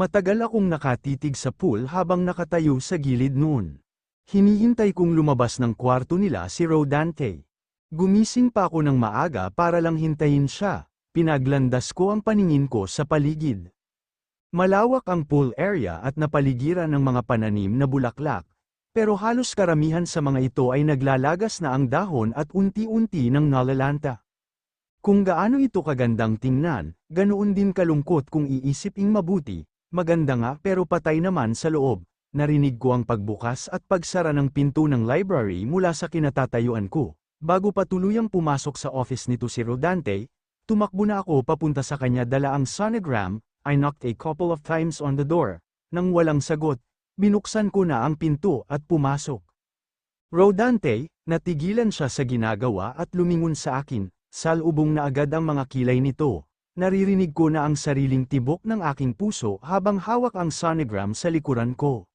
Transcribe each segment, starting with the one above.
Matagal akong nakatitig sa pool habang nakatayo sa gilid noon. Hinihintay kong lumabas ng kwarto nila si Rodante. Gumising pa ako ng maaga para lang hintayin siya. Pinaglandas ko ang paningin ko sa paligid. Malawak ang pool area at napaligiran ng mga pananim na bulaklak, pero halos karamihan sa mga ito ay naglalagas na ang dahon at unti-unti nang nalalanta. Kung gaano ito kagandang tingnan, ganoon din kalungkot kung iisiping mabuti, maganda nga pero patay naman sa loob. Narinig ko ang pagbukas at pagsara ng pinto ng library mula sa kinatatayuan ko. Bago pa tuluyang pumasok sa office nito si Rodante, tumakbo na ako papunta sa kanya dala ang sonogram. I knocked a couple of times on the door. Nang walang sagot, binuksan ko na ang pinto at pumasok. Rodante, natigilan siya sa ginagawa at lumingon sa akin. Salubong na agad ang mga kilay nito. Naririnig ko na ang sariling tibok ng aking puso habang hawak ang sonogram sa likuran ko.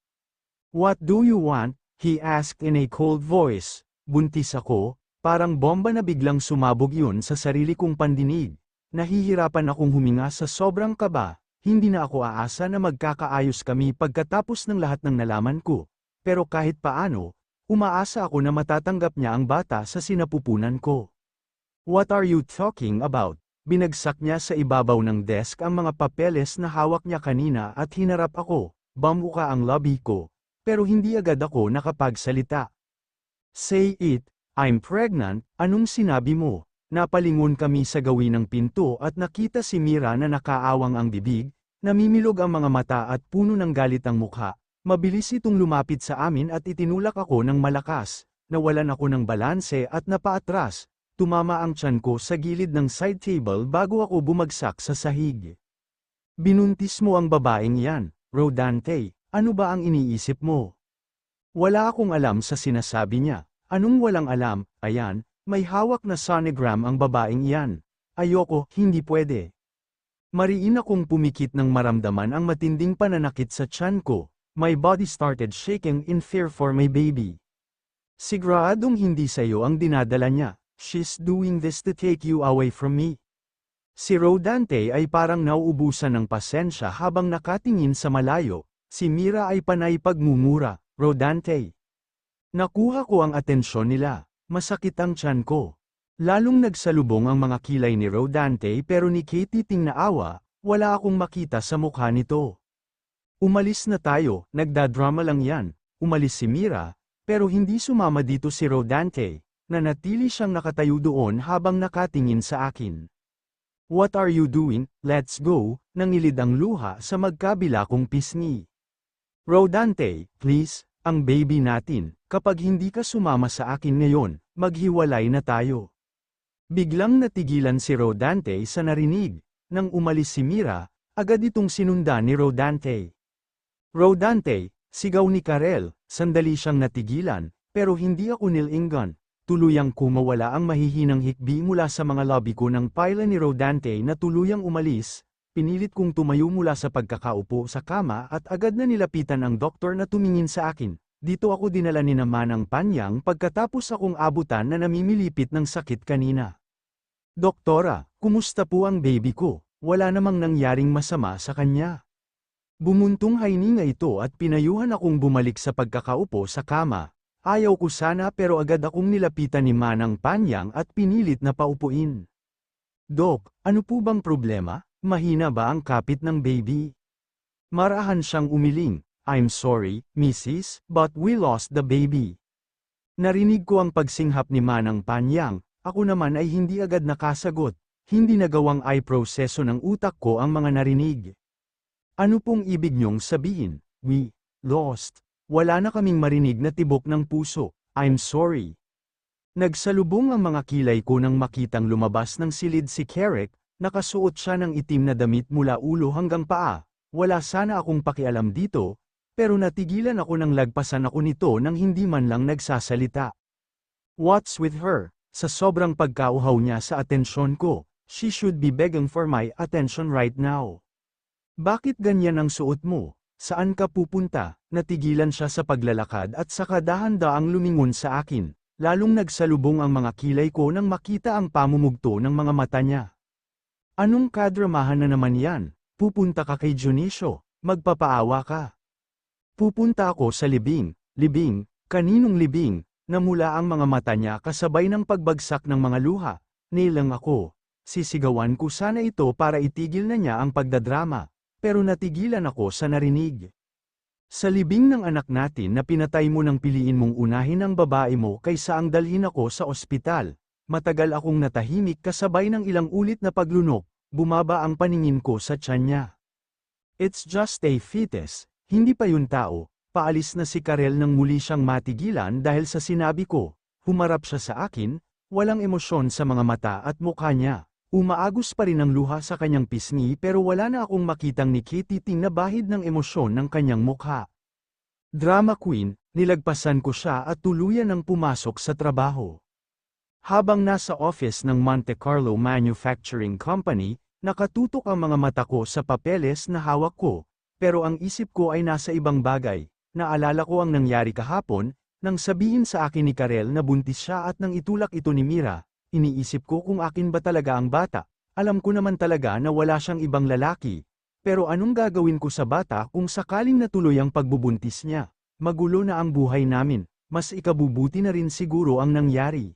"What do you want?" he asked in a cold voice. Buntis ako, parang bomba na biglang sumabog yun sa sarili kong pandinig. Nahihirapan akong huminga sa sobrang kaba, hindi na ako aasa na magkakaayos kami pagkatapos ng lahat ng nalaman ko. Pero kahit paano, umaasa ako na matatanggap niya ang bata sa sinapupunan ko. "What are you talking about?" Binagsak niya sa ibabaw ng desk ang mga papeles na hawak niya kanina at hinarap ako. Bumuka ang labi ko, pero hindi agad ako nakapagsalita. "Say it, I'm pregnant." "Anong sinabi mo?" Napalingon kami sa gawin ng pinto at nakita si Mira na nakaawang ang bibig, namimilog ang mga mata at puno ng galit ang mukha. Mabilis itong lumapit sa amin at itinulak ako ng malakas. Nawalan ako ng balanse at napaatras. Tumama ang tiyan ko sa gilid ng side table bago ako bumagsak sa sahig. "Binuntis mo ang babaeng yan, Rodante. Ano ba ang iniisip mo?" Wala akong alam sa sinasabi niya. Anong walang alam? Ayan, may hawak na sonogram ang babaeng iyan. Ayoko, hindi pwede. Mariin akong pumikit nang maramdaman ang matinding pananakit sa tiyan ko. My body started shaking in fear for my baby. "Siguradong hindi sa'yo ang dinadala niya. She's doing this to take you away from me." Si Rodante ay parang nauubusan ng pasensya habang nakatingin sa malayo. Si Mira ay panay pagmumura. "Rodante." Nakuha ko ang atensyon nila. Masakit ang tiyan ko. Lalong nagsalubong ang mga kilay ni Rodante pero ni Katie ting naawa, wala akong makita sa mukha nito. "Umalis na tayo, nagdadrama lang yan." Umalis si Mira, pero hindi sumama dito si Rodante. Nanatili siyang nakatayo doon habang nakatingin sa akin. "What are you doing? Let's go." Nangilid ang luha sa magkabila kong pisngi. "Rodante, please, ang baby natin. Kapag hindi ka sumama sa akin ngayon, maghiwalay na tayo." Biglang natigilan si Rodante sa narinig. Nang umalis si Mira, agad itong sinundan ni Rodante. "Rodante," sigaw ni Karel. Sandali siyang natigilan, pero hindi ako nilingon. Tuluyang kumawala ang mahihinang hikbi mula sa mga labi ko ng pila ni Rodante na tuluyang umalis. Pinilit kong tumayo mula sa pagkakaupo sa kama at agad na nilapitan ang doktor na tumingin sa akin. Dito ako dinala ni Manang Panyang pagkatapos akong abutan na namimilipit ng sakit kanina. "Doktora, kumusta po ang baby ko? Wala namang nangyaring masama sa kanya." Bumuntong hininga ito at pinayuhan akong bumalik sa pagkakaupo sa kama. Ayaw ko sana pero agad akong nilapitan ni Manang Panyang at pinilit na paupuin. "Dok, ano po bang problema? Mahina ba ang kapit ng baby?" Marahan siyang umiling. "I'm sorry, Mrs., but we lost the baby." Narinig ko ang pagsinghap ni Manang Panyang, ako naman ay hindi agad nakasagot. Hindi nagawang proseso ng utak ko ang mga narinig. "Ano pong ibig niyong sabihin? We lost?" Wala na kaming marinig na tibok ng puso. "I'm sorry." Nagsalubong ang mga kilay ko nang makitang lumabas ng silid si Kerek, nakasuot siya ng itim na damit mula ulo hanggang paa. Wala sana akong pakialam dito, pero natigilan ako nang lagpasan ako nito nang hindi man lang nagsasalita. "What's with her?" Sa sobrang pagkauhaw niya sa atensyon ko, she should be begging for my attention right now. "Bakit ganyan ang suot mo? Saan ka pupunta?" Natigilan siya sa paglalakad at saka dahan-daang lumingon sa akin. Lalong nagsalubong ang mga kilay ko nang makita ang pamumugto ng mga mata niya. "Anong kadramahan na naman yan? Pupunta ka kay Dionisio?" magpapaawa ka. Pupunta ako sa libing, kaninong libing, namula ang mga mata niya kasabay ng pagbagsak ng mga luha, nilang ako. Sisigawan ko sana ito para itigil na niya ang pagdadrama, pero natigilan ako sa narinig. Sa libing ng anak natin na pinatay mo nang piliin mong unahin ang babae mo kaysa ang dalhin ako sa ospital. Matagal akong natahimik kasabay ng ilang ulit na paglunok, bumaba ang paningin ko sa tiyan niya. It's just a fetus, hindi pa yun tao. Paalis na si Karel nang muli siyang matigilan dahil sa sinabi ko. Humarap siya sa akin, walang emosyon sa mga mata at mukha niya. Umaagos pa rin ang luha sa kanyang pisngi pero wala na akong makitang nikititing na bahid ng emosyon ng kanyang mukha. Drama queen, nilagpasan ko siya at tuluyan ang pumasok sa trabaho. Habang nasa office ng Monte Carlo Manufacturing Company, nakatutok ang mga mata ko sa papeles na hawak ko, pero ang isip ko ay nasa ibang bagay. Naalala ko ang nangyari kahapon, nang sabihin sa akin ni Karel na buntis siya at nang itulak ito ni Mira. Iniisip ko kung akin ba talaga ang bata, alam ko naman talaga na wala siyang ibang lalaki. Pero anong gagawin ko sa bata kung sakaling natuloy ang pagbubuntis niya? Magulo na ang buhay namin, mas ikabubuti na rin siguro ang nangyari.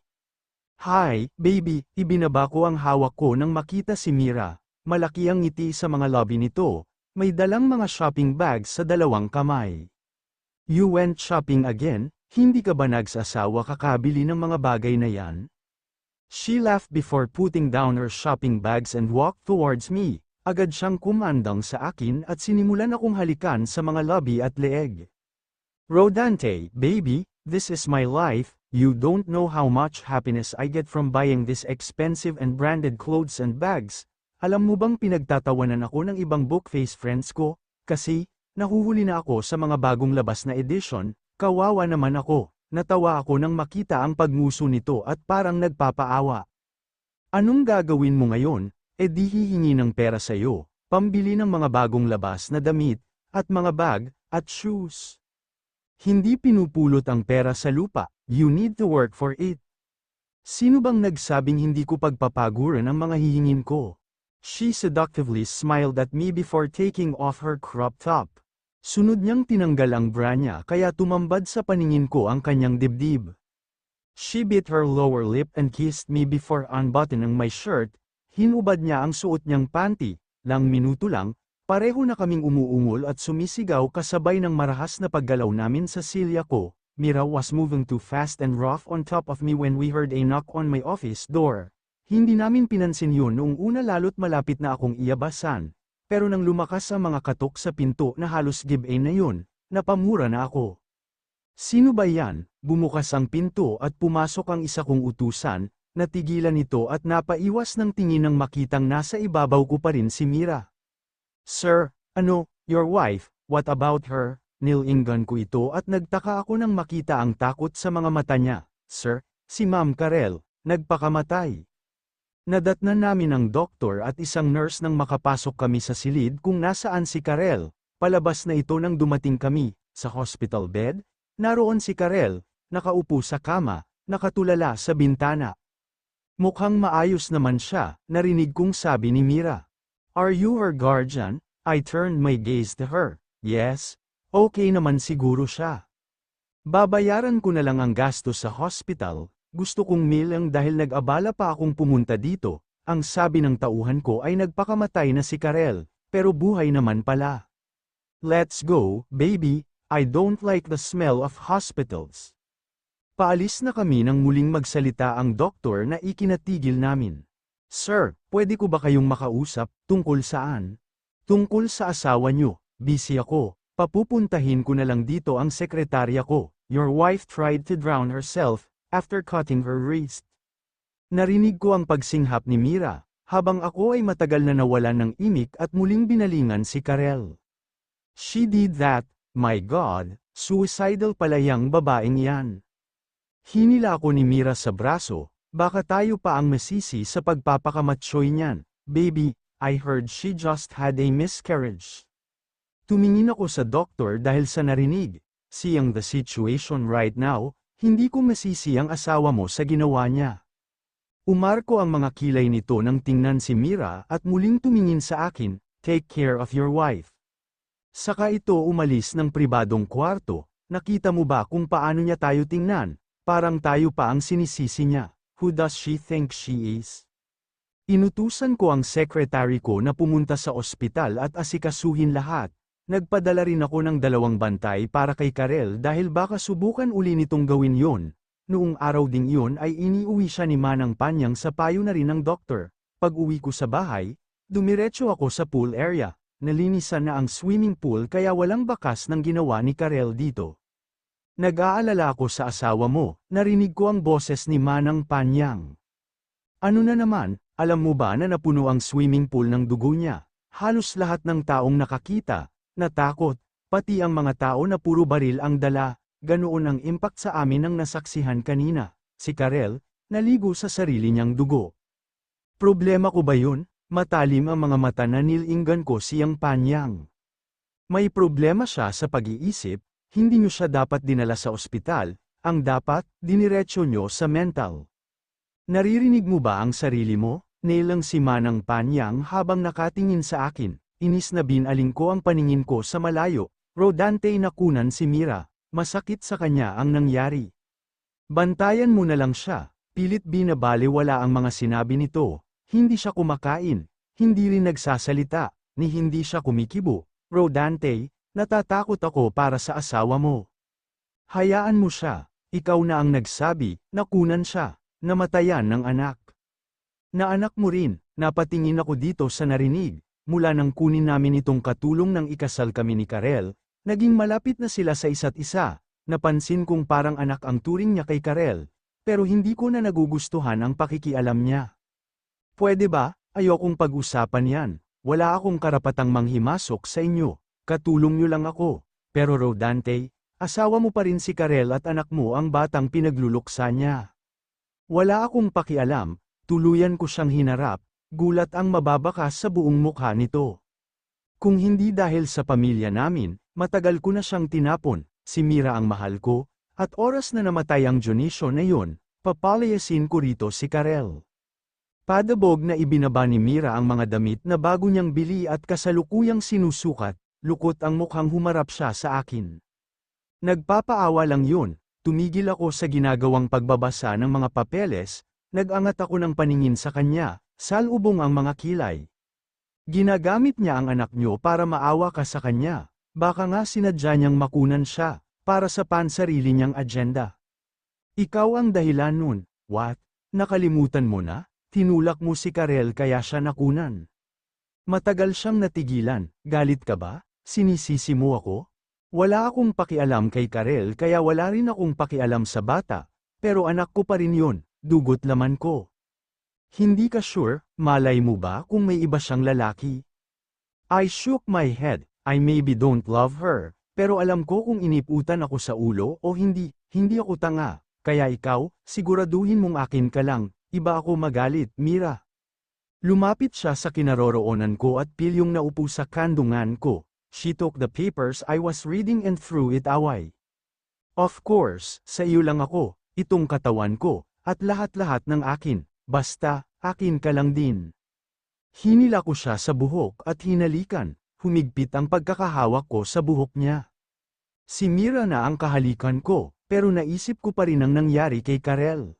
Hi, baby, ibinaba ko ang hawak ko nang makita si Mira. Malaki ang ngiti sa mga lobby nito, may dalang mga shopping bags sa dalawang kamay. You went shopping again? Hindi ka ba nagsasawa kakabili ng mga bagay na yan? She laughed before putting down her shopping bags and walked towards me. Agad siyang kumandang sa akin at sinimulan akong halikan sa mga labi at leeg. Rodante, baby, this is my life, you don't know how much happiness I get from buying this expensive and branded clothes and bags. Alam mo bang pinagtatawanan ako ng ibang bookface friends ko? Kasi, nahuhuli na ako sa mga bagong labas na edition, kawawa naman ako. Natawa ako nang makita ang pagmuso nito at parang nagpapaawa. Anong gagawin mo ngayon? E di hihingi ng pera sa'yo, pambili ng mga bagong labas na damit, at mga bag, at shoes. Hindi pinupulot ang pera sa lupa, you need to work for it. Sino bang nagsabing hindi ko pagpapaguran ang mga hihingin ko? She seductively smiled at me before taking off her crop top. Sunod niyang tinanggal ang bra niya kaya tumambad sa paningin ko ang kanyang dibdib. She bit her lower lip and kissed me before unbuttoning my shirt. Hinubad niya ang suot niyang panty. Lang minuto lang, pareho na kaming umuungol at sumisigaw kasabay ng marahas na paggalaw namin sa silya ko. Mira was moving too fast and rough on top of me when we heard a knock on my office door. Hindi namin pinansin yun noong una lalo't malapit na akong iyabasan. Pero nang lumakas ang mga katok sa pinto na halos give-in na yun, napamura na ako. Sino ba yan? Bumukas ang pinto at pumasok ang isa kong utusan, natigilan ito at napaiwas ng tingin nang makitang nasa ibabaw ko pa rin si Mira. Sir, your wife, what about her? Nilinggan ko ito at nagtaka ako nang makita ang takot sa mga mata niya. Sir, si Ma'am Karel, nagpakamatay. Nadatnan namin ang doktor at isang nurse nang makapasok kami sa silid kung nasaan si Karel. Palabas na ito nang dumating kami. Sa hospital bed, naroon si Karel, nakaupo sa kama, nakatulala sa bintana. Mukhang maayos naman siya, narinig kong sabi ni Mira. Are you her guardian? I turned my gaze to her. Yes, okay naman siguro siya. Babayaran ko na lang ang gastos sa hospital. Gusto kong milang dahil nag-abala pa akong pumunta dito. Ang sabi ng tauhan ko ay nagpakamatay na si Karel, pero buhay naman pala. Let's go, baby, I don't like the smell of hospitals. Paalis na kami nang muling magsalita ang doktor na ikinatigil namin. Sir, pwede ko ba kayong makausap, tungkol saan? Tungkol sa asawa niyo, busy ako, papupuntahin ko na lang dito ang sekretarya ko. Your wife tried to drown herself, after cutting her wrist. Narinig ko ang pagsinghap ni Mira, habang ako ay matagal na nawalan ng imik at muling binalingan si Karel. She did that, my God, suicidal pala yang babaeng yan. Hinila ako ni Mira sa braso, baka tayo pa ang masisi sa pagpapakamatsoy niyan. Baby, I heard she just had a miscarriage. Tumingin ako sa doktor dahil sa narinig. Seeing the situation right now, hindi ko masisi ang asawa mo sa ginawa niya. Umarko ang mga kilay nito nang tingnan si Mira at muling tumingin sa akin, take care of your wife. Saka ito umalis ng pribadong kwarto. Nakita mo ba kung paano niya tayo tingnan? Parang tayo pa ang sinisisi niya. Who does she think she is? Inutusan ko ang secretary ko na pumunta sa ospital at asikasuhin lahat. Nagpadala rin ako ng 2 bantay para kay Karel dahil baka subukan uli nitong gawin yon. Noong araw ding iyon ay iniuwi siya ni Manang Panyang sa payo na rin ng doktor. Pag-uwi ko sa bahay, dumiretso ako sa pool area. Nalinisan na ang swimming pool kaya walang bakas ng ginawa ni Karel dito. Nag-aalala ako sa asawa mo, narinig ko ang boses ni Manang Panyang. Ano na naman, alam mo ba na napuno ang swimming pool ng dugo niya? Halos lahat ng taong nakakita, natakot, pati ang mga tao na puro baril ang dala, ganoon ang impact sa amin ng nasaksihan kanina. Si Karel, naligo sa sarili niyang dugo. Problema ko ba yun? Matalim ang mga mata na nilinggan ko siyang Panyang. May problema siya sa pag-iisip, hindi niyo siya dapat dinala sa ospital, ang dapat, diniretso niyo sa mental. Naririnig mo ba ang sarili mo? Nilang si Manang Panyang habang nakatingin sa akin, inis na binaling ko ang paningin ko sa malayo. Rodante nakunan si Mira, masakit sa kanya ang nangyari. Bantayan mo na lang siya, pilit binabaliwala ang mga sinabi nito. Hindi siya kumakain, hindi rin nagsasalita, ni hindi siya kumikibo. Rodante, natatakot ako para sa asawa mo. Hayaan mo siya, ikaw na ang nagsabi, nakunan siya, namatayan ng anak. Na anak mo rin, napatingin ako dito sa narinig, mula nang kunin namin itong katulong ng ikasal kami ni Karel, naging malapit na sila sa isa't isa, napansin kong parang anak ang turing niya kay Karel, pero hindi ko na nagugustuhan ang pakikialam niya. Pwede ba, ayokong pag-usapan yan, wala akong karapatang manghimasok sa inyo, katulong niyo lang ako, pero Rodante, asawa mo pa rin si Karel at anak mo ang batang pinagluluksa niya. Wala akong pakialam, tuluyan ko siyang hinarap, gulat ang mababakas sa buong mukha nito. Kung hindi dahil sa pamilya namin, matagal ko na siyang tinapon, si Mira ang mahal ko, at oras na namatay ang Dionisio na yun, papalayasin ko rito si Karel. Padabog na ibinaba ni Mira ang mga damit na bago niyang bili at kasalukuyang sinusukat, lukot ang mukhang humarap siya sa akin. Nagpapaawa lang yun, tumigil ako sa ginagawang pagbabasa ng mga papeles, nag-angat ako ng paningin sa kanya, salubong ang mga kilay. Ginagamit niya ang anak niyo para maawa ka sa kanya, baka nga sinadya niyang makunan siya, para sa pansarili niyang agenda. Ikaw ang dahilan nun, what? Nakalimutan mo na? Tinulak mo si Karel kaya siya nakunan. Matagal siyang natigilan, galit ka ba? Sinisisi mo ako? Wala akong pakialam kay Karel kaya wala rin akong pakialam sa bata, pero anak ko pa rin yun, dugo't laman ko. Hindi ka sure, malay mo ba kung may iba siyang lalaki? I shook my head, I maybe don't love her, pero alam ko kung iniputan ako sa ulo o hindi, hindi ako tanga, kaya ikaw, siguraduhin mong akin ka lang. Iba ako magalit, Mira. Lumapit siya sa kinaroroonan ko at pilyong naupo sa kandungan ko. She took the papers I was reading and threw it away. Of course, sa iyo lang ako, itong katawan ko, at lahat-lahat ng akin, basta, akin ka lang din. Hinila ko siya sa buhok at hinalikan, humigpit ang pagkakahawak ko sa buhok niya. Si Mira na ang kahalikan ko, pero naisip ko pa rin ang nangyari kay Karel.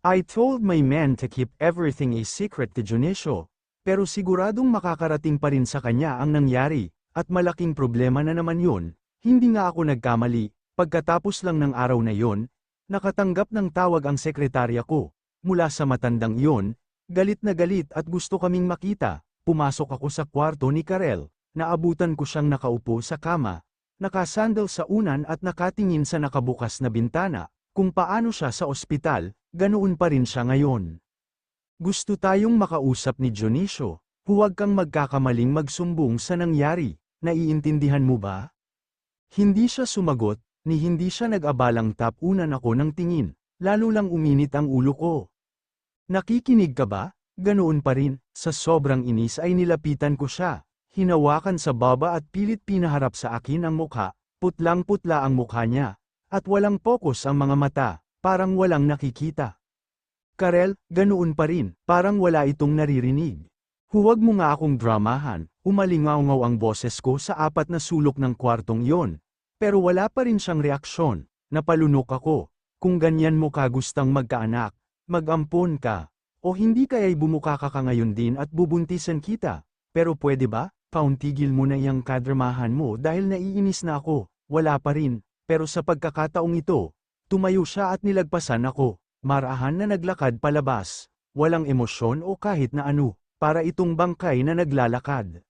I told my man to keep everything a secret to Dionisio, pero siguradong makakarating pa rin sa kanya ang nangyari, at malaking problema na naman yun, hindi nga ako nagkamali, pagkatapos lang ng araw na yun, nakatanggap ng tawag ang sekretarya ko, mula sa matandang yun, galit na galit at gusto kaming makita, pumasok ako sa kwarto ni Karel, naabutan ko siyang nakaupo sa kama, nakasandal sa unan at nakatingin sa nakabukas na bintana, kung paano siya sa ospital, ganoon pa rin siya ngayon. Gusto tayong makausap ni Dionisio, huwag kang magkakamaling magsumbong sa nangyari, naiintindihan mo ba? Hindi siya sumagot, ni hindi siya nag-abalang tapunan ako ng tingin, lalo lang uminit ang ulo ko. Nakikinig ka ba? Ganoon pa rin, sa sobrang inis ay nilapitan ko siya, hinawakan sa baba at pilit pinaharap sa akin ang mukha, putlang-putla ang mukha niya, at walang pokus ang mga mata. Parang walang nakikita. Karel, ganoon pa rin, parang wala itong naririnig. Huwag mo nga akong dramahan, umalingaw-ngaw ang boses ko sa apat na sulok ng kwartong yon. Pero wala pa rin siyang reaksyon, napalunok ako. Kung ganyan mo ka gustang magkaanak, mag-ampon ka. O hindi kaya'y bumuka ka ngayon din at bubuntisan kita. Pero pwede ba? Pauntigil mo na iyang kadramahan mo dahil naiinis na ako. Wala pa rin, pero sa pagkakataong ito, tumayo siya at nilagpasan ako. Marahan na naglakad palabas. Walang emosyon o kahit na ano, para itong bangkay na naglalakad.